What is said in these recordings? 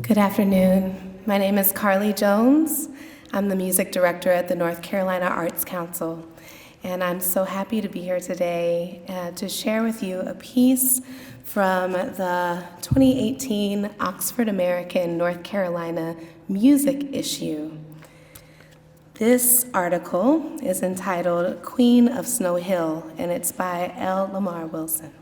Good afternoon. My name is Carly Jones. I'm the music director at the North Carolina Arts Council, and I'm so happy to be here today to share with you a piece from the 2018 Oxford American North Carolina Music issue. This article is entitled Queen of Snow Hill, and it's by L. Lamar Wilson.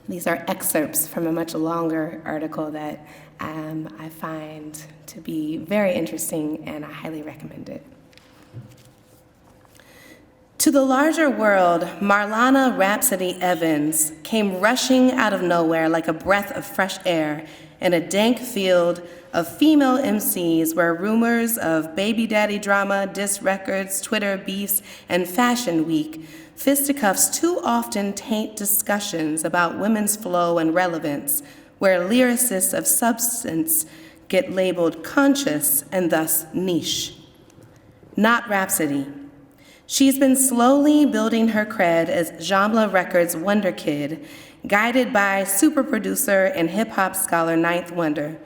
These are excerpts from a much longer article that I find to be very interesting, and I highly recommend it. To the larger world, Marlana Rhapsody Evans came rushing out of nowhere like a breath of fresh air in a dank field of female MCs where rumors of baby daddy drama, diss records, Twitter beefs, and Fashion Week fisticuffs too often taint discussions about women's flow and relevance, where lyricists of substance get labeled conscious and thus niche. Not Rhapsody. She's been slowly building her cred as Jamla Records' Wonder Kid, guided by super producer and hip-hop scholar Ninth Wonder,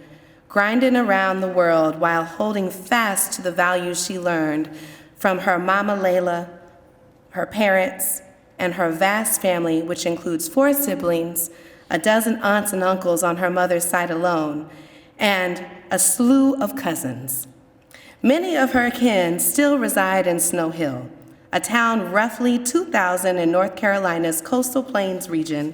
grinding around the world while holding fast to the values she learned from her mama Layla, her parents, and her vast family, which includes 4 siblings, a dozen aunts and uncles on her mother's side alone, and a slew of cousins. Many of her kin still reside in Snow Hill, a town roughly 2,000 in North Carolina's coastal plains region,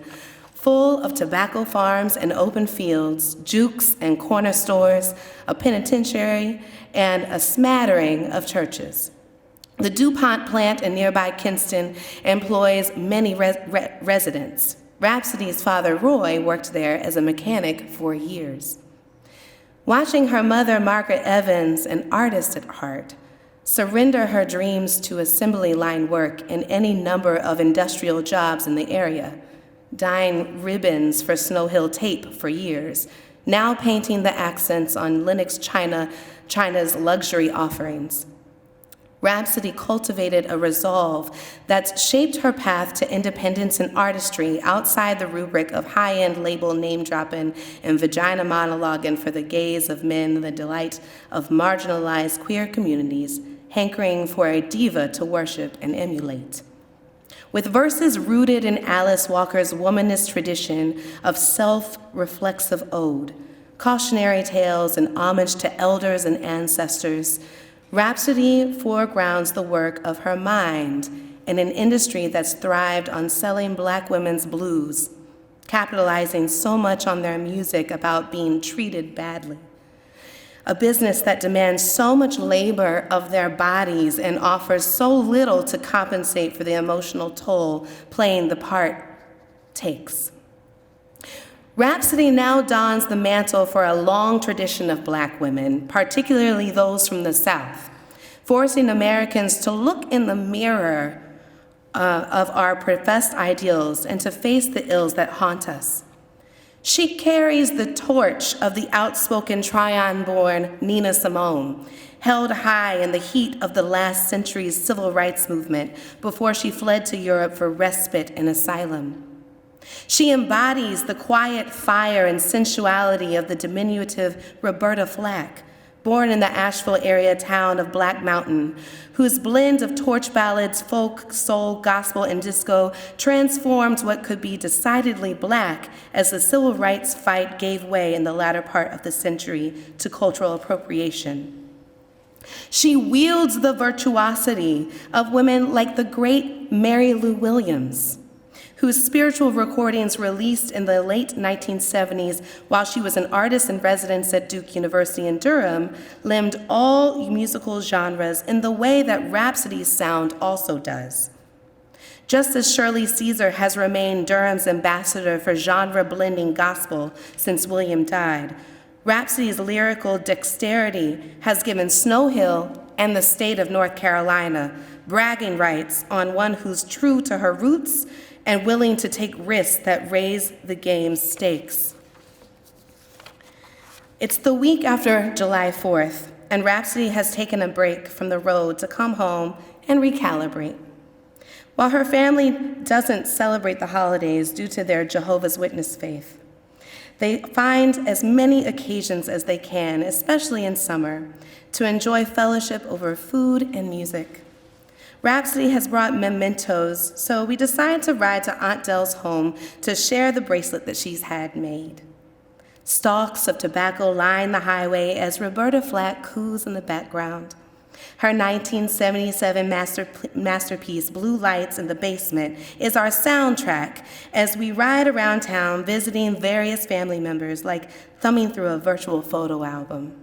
full of tobacco farms and open fields, jukes and corner stores, a penitentiary, and a smattering of churches. The DuPont plant in nearby Kinston employs many residents. Rhapsody's father, Roy, worked there as a mechanic for years. Watching her mother, Margaret Evans, an artist at heart, surrender her dreams to assembly line work in any number of industrial jobs in the area, dyeing ribbons for Snow Hill tape for years, now painting the accents on Lenox China's luxury offerings. Rhapsody cultivated a resolve that's shaped her path to independence and artistry outside the rubric of high-end label name-dropping and vagina monologuing for the gaze of men, the delight of marginalized queer communities, hankering for a diva to worship and emulate. With verses rooted in Alice Walker's womanist tradition of self-reflexive ode, cautionary tales, and homage to elders and ancestors, Rhapsody foregrounds the work of her mind in an industry that's thrived on selling Black women's blues, capitalizing so much on their music about being treated badly. A business that demands so much labor of their bodies and offers so little to compensate for the emotional toll playing the part takes. Rhapsody now dons the mantle for a long tradition of Black women, particularly those from the South, forcing Americans to look in the mirror of our professed ideals and to face the ills that haunt us. She carries the torch of the outspoken Tryon-born Nina Simone, held high in the heat of the last century's civil rights movement before she fled to Europe for respite and asylum. She embodies the quiet fire and sensuality of the diminutive Roberta Flack, born in the Asheville area town of Black Mountain, whose blend of torch ballads, folk, soul, gospel, and disco transformed what could be decidedly Black as the civil rights fight gave way in the latter part of the century to cultural appropriation. She wields the virtuosity of women like the great Mary Lou Williams, whose spiritual recordings released in the late 1970s while she was an artist in residence at Duke University in Durham, limned all musical genres in the way that Rhapsody's sound also does. Just as Shirley Caesar has remained Durham's ambassador for genre-blending gospel since William died, Rhapsody's lyrical dexterity has given Snow Hill and the state of North Carolina bragging rights on one who's true to her roots and willing to take risks that raise the game's stakes. It's the week after July 4th, and Rhapsody has taken a break from the road to come home and recalibrate. While her family doesn't celebrate the holidays due to their Jehovah's Witness faith, They find as many occasions as they can, especially in summer, to enjoy fellowship over food and music. Rhapsody has brought mementos, so we decide to ride to Aunt Dell's home to share the bracelet that she's had made. Stalks of tobacco line the highway as Roberta Flack coos in the background. Her 1977 masterpiece, Blue Lights in the Basement, is our soundtrack as we ride around town visiting various family members, like thumbing through a virtual photo album.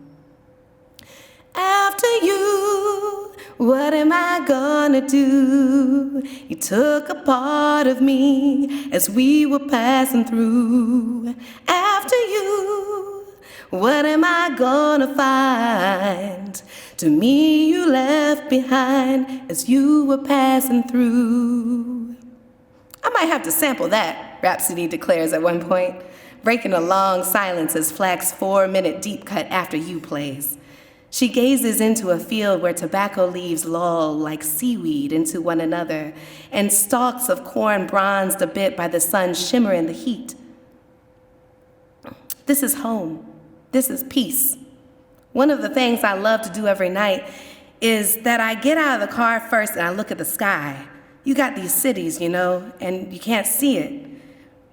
After you, what am I gonna do? You took a part of me as we were passing through. After you, what am I gonna find? To me you left behind as you were passing through. I might have to sample that, Rhapsody declares at one point, breaking a long silence as Flack's 4-minute deep cut After You plays. She gazes into a field where tobacco leaves loll like seaweed into one another, and stalks of corn bronzed a bit by the sun shimmer in the heat. This is home. This is peace. One of the things I love to do every night is that I get out of the car first and I look at the sky. You got these cities, you know, and you can't see it.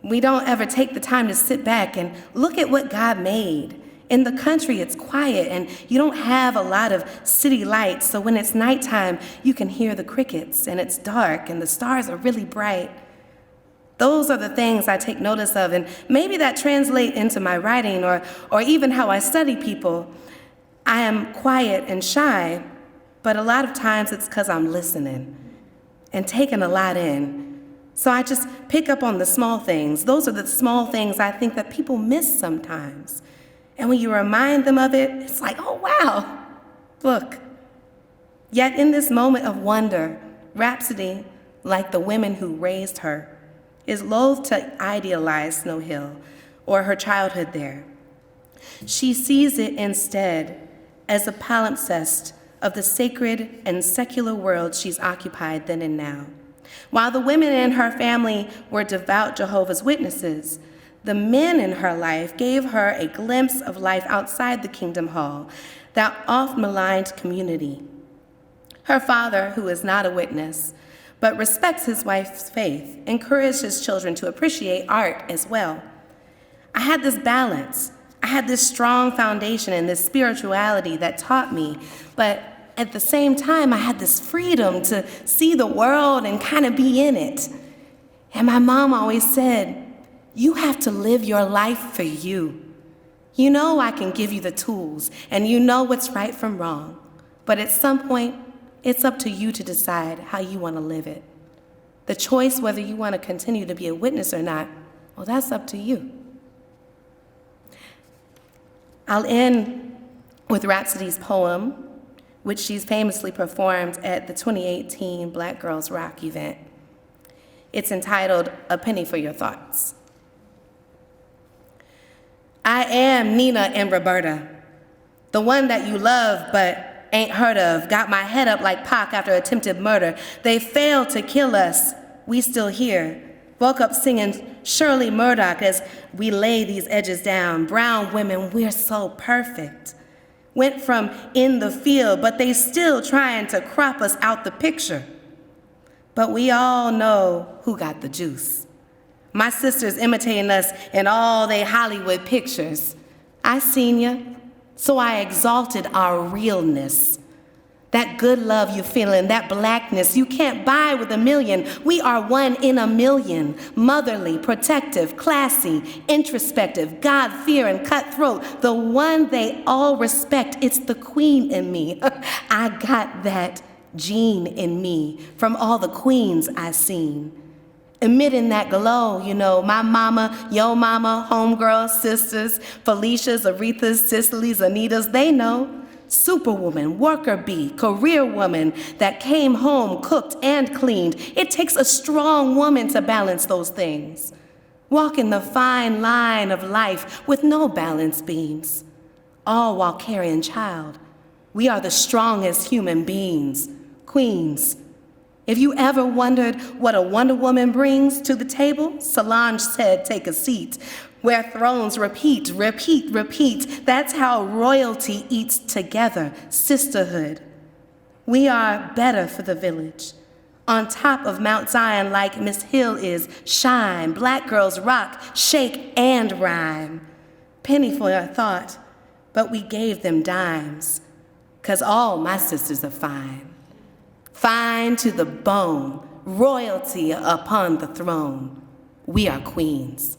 We don't ever take the time to sit back and look at what God made. In the country, it's quiet, and you don't have a lot of city lights, so when it's nighttime, you can hear the crickets, and it's dark, and the stars are really bright. Those are the things I take notice of, and maybe that translates into my writing or even how I study people. I am quiet and shy, but a lot of times it's because I'm listening and taking a lot in. So I just pick up on the small things. Those are the small things I think that people miss sometimes. And when you remind them of it, it's like, oh, wow, look. Yet in this moment of wonder, Rhapsody, like the women who raised her, is loath to idealize Snow Hill or her childhood there. She sees it instead as a palimpsest of the sacred and secular world she's occupied then and now. While the women in her family were devout Jehovah's Witnesses, the men in her life gave her a glimpse of life outside the Kingdom Hall, that oft-maligned community. Her father, who is not a witness, but respects his wife's faith, encouraged his children to appreciate art as well. I had this balance. I had this strong foundation and this spirituality that taught me, but at the same time, I had this freedom to see the world and kind of be in it. And my mom always said, you have to live your life for you. You know I can give you the tools, and you know what's right from wrong. But at some point, it's up to you to decide how you want to live it. The choice whether you want to continue to be a witness or not, well, that's up to you. I'll end with Rhapsody's poem, which she's famously performed at the 2018 Black Girls Rock event. It's entitled, A Penny for Your Thoughts. I am Nina and Roberta, the one that you love but ain't heard of, got my head up like Pac after attempted murder. They failed to kill us, we still here. Woke up singing Shirley Murdoch as we lay these edges down. Brown women, we're so perfect. Went from in the field, but they still trying to crop us out the picture. But we all know who got the juice. My sisters imitating us in all they Hollywood pictures. I seen ya, so I exalted our realness. That good love you're feeling, that blackness you can't buy with a million. We are one in a million. Motherly, protective, classy, introspective, God-fearing, cutthroat. The one they all respect, it's the queen in me. I got that gene in me from all the queens I've seen. Emitting that glow, you know, my mama, yo mama, homegirls, sisters, Felicias, Arethas, Cicely's, Anitas, they know. Superwoman, worker bee, career woman that came home, cooked and cleaned. It takes a strong woman to balance those things. Walking the fine line of life with no balance beams, all while carrying child. We are the strongest human beings, queens. If you ever wondered what a Wonder Woman brings to the table, Solange said, take a seat. where thrones repeat, repeat, repeat. That's how royalty eats together, sisterhood. We are better for the village. On top of Mount Zion like Miss Hill is, shine, black girls rock, shake, and rhyme. Penny for a thought, but we gave them dimes, 'cause all my sisters are fine. Fine to the bone, royalty upon the throne. We are queens.